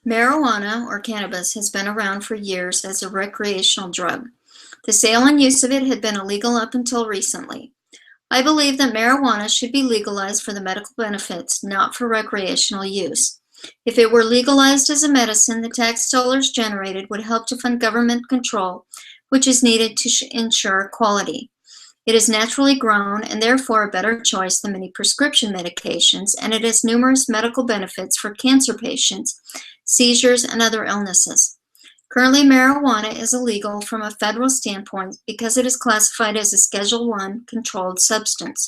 Marijuana, or cannabis, has been around for years as a recreational drug. The sale and use of it had been illegal up until recently. I believe that marijuana should be legalized for the medical benefits, not for recreational use. If it were legalized as a medicine, the tax dollars generated would help to fund government control, which is needed to ensure quality. It is naturally grown and therefore a better choice than many prescription medications, and it has numerous medical benefits for cancer patients, seizures, and other illnesses. Currently, marijuana is illegal from a federal standpoint because it is classified as a Schedule I controlled substance.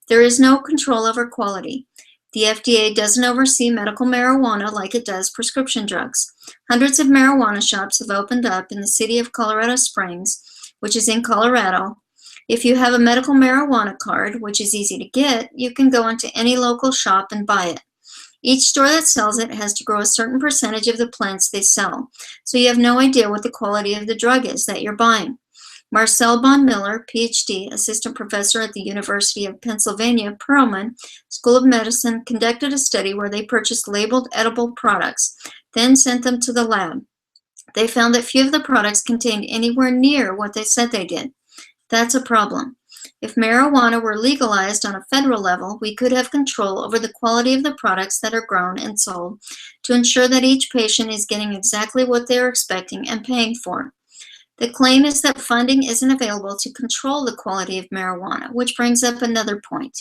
There is no control over quality. The FDA doesn't oversee medical marijuana like it does prescription drugs. Hundreds of marijuana shops have opened up in the city of Colorado Springs, which is in Colorado. If you have a medical marijuana card, which is easy to get, you can go into any local shop and buy it. Each store that sells it has to grow a certain percentage of the plants they sell, so you have no idea what the quality of the drug is that you're buying. Marcel Bon Miller, PhD, assistant professor at the University of Pennsylvania, Perelman School of Medicine, conducted a study where they purchased labeled edible products, then sent them to the lab. They found that few of the products contained anywhere near what they said they did. That's a problem. If marijuana were legalized on a federal level, we could have control over the quality of the products that are grown and sold to ensure that each patient is getting exactly what they are expecting and paying for. The claim is that funding isn't available to control the quality of marijuana, which brings up another point.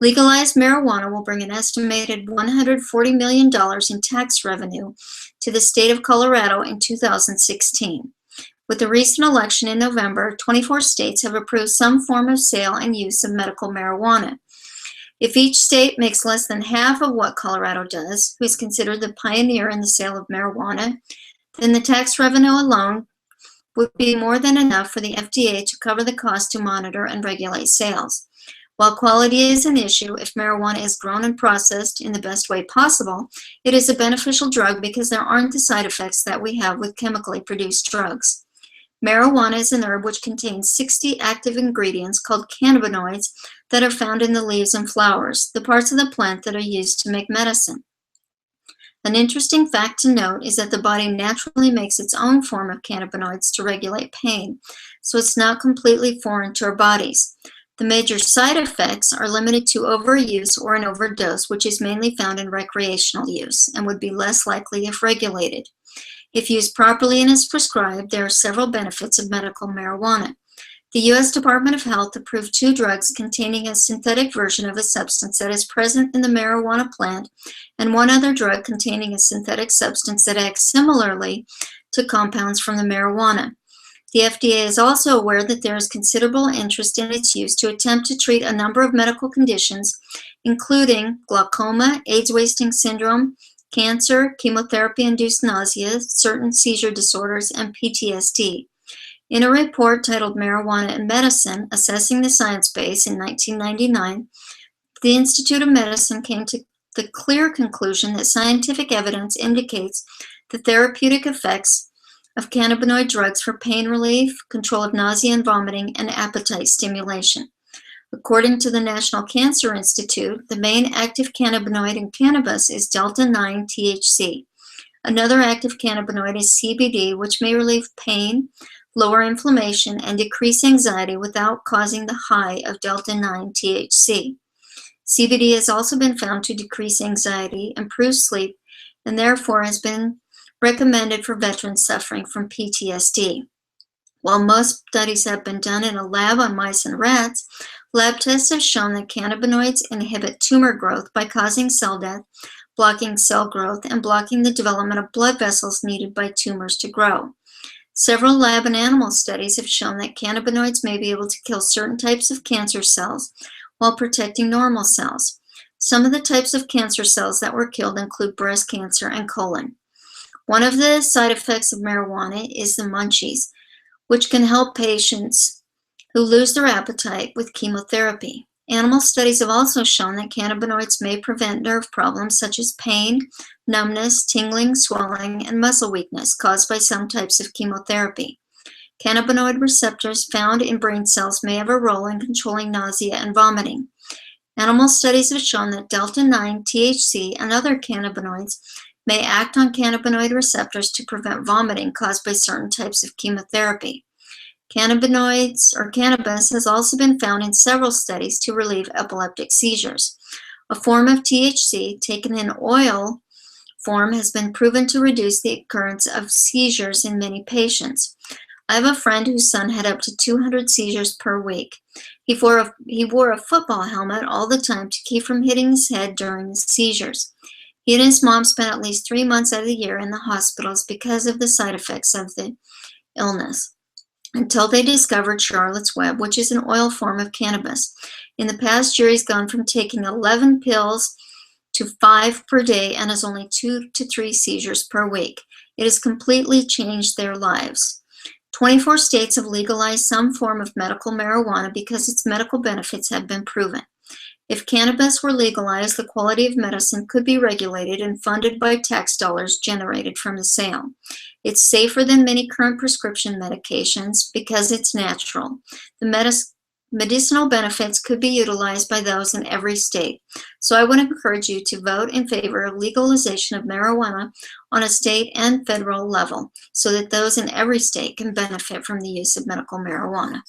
Legalized marijuana will bring an estimated $140 million in tax revenue to the state of Colorado in 2016. With the recent election in November, 24 states have approved some form of sale and use of medical marijuana. If each state makes less than half of what Colorado does, who is considered the pioneer in the sale of marijuana, then the tax revenue alone would be more than enough for the FDA to cover the cost to monitor and regulate sales. While quality is an issue, if marijuana is grown and processed in the best way possible, it is a beneficial drug because there aren't the side effects that we have with chemically produced drugs. Marijuana is an herb which contains 60 active ingredients called cannabinoids that are found in the leaves and flowers, the parts of the plant that are used to make medicine. An interesting fact to note is that the body naturally makes its own form of cannabinoids to regulate pain, so it's not completely foreign to our bodies. The major side effects are limited to overuse or an overdose, which is mainly found in recreational use and would be less likely if regulated. If used properly and as prescribed, there are several benefits of medical marijuana. The U.S. Department of Health approved 2 drugs containing a synthetic version of a substance that is present in the marijuana plant, and 1 other drug containing a synthetic substance that acts similarly to compounds from the marijuana. The FDA is also aware that there is considerable interest in its use to attempt to treat a number of medical conditions, including glaucoma, AIDS-wasting syndrome, cancer, chemotherapy-induced nausea, certain seizure disorders, and PTSD. In a report titled Marijuana and Medicine, Assessing the Science Base in 1999, the Institute of Medicine came to the clear conclusion that scientific evidence indicates the therapeutic effects of cannabinoid drugs for pain relief, control of nausea and vomiting, and appetite stimulation. According to the National Cancer Institute, the main active cannabinoid in cannabis is delta-9 THC. Another active cannabinoid is CBD, which may relieve pain, lower inflammation, and decrease anxiety without causing the high of delta-9 THC. CBD has also been found to decrease anxiety, improve sleep, and therefore has been recommended for veterans suffering from PTSD. While most studies have been done in a lab on mice and rats, lab tests have shown that cannabinoids inhibit tumor growth by causing cell death, blocking cell growth, and blocking the development of blood vessels needed by tumors to grow. Several lab and animal studies have shown that cannabinoids may be able to kill certain types of cancer cells while protecting normal cells. Some of the types of cancer cells that were killed include breast cancer and colon. One of the side effects of marijuana is the munchies, which can help patients who lose their appetite with chemotherapy. Animal studies have also shown that cannabinoids may prevent nerve problems such as pain, numbness, tingling, swelling, and muscle weakness caused by some types of chemotherapy. Cannabinoid receptors found in brain cells may have a role in controlling nausea and vomiting. Animal studies have shown that delta-9 THC and other cannabinoids may act on cannabinoid receptors to prevent vomiting caused by certain types of chemotherapy. Cannabinoids or cannabis has also been found in several studies to relieve epileptic seizures. A form of THC taken in oil form has been proven to reduce the occurrence of seizures in many patients. I have a friend whose son had up to 200 seizures per week. He wore a football helmet all the time to keep from hitting his head during the seizures. He and his mom spent at least 3 months out of the year in the hospitals because of the side effects of the illness, until they discovered Charlotte's Web, which is an oil form of cannabis. In the past year, he's gone from taking 11 pills to 5 per day and has only 2 to 3 seizures per week. It has completely changed their lives. 24 states have legalized some form of medical marijuana because its medical benefits have been proven. If cannabis were legalized, the quality of medicine could be regulated and funded by tax dollars generated from the sale. It's safer than many current prescription medications because it's natural. The medicinal benefits could be utilized by those in every state. So I would encourage you to vote in favor of legalization of marijuana on a state and federal level so that those in every state can benefit from the use of medical marijuana.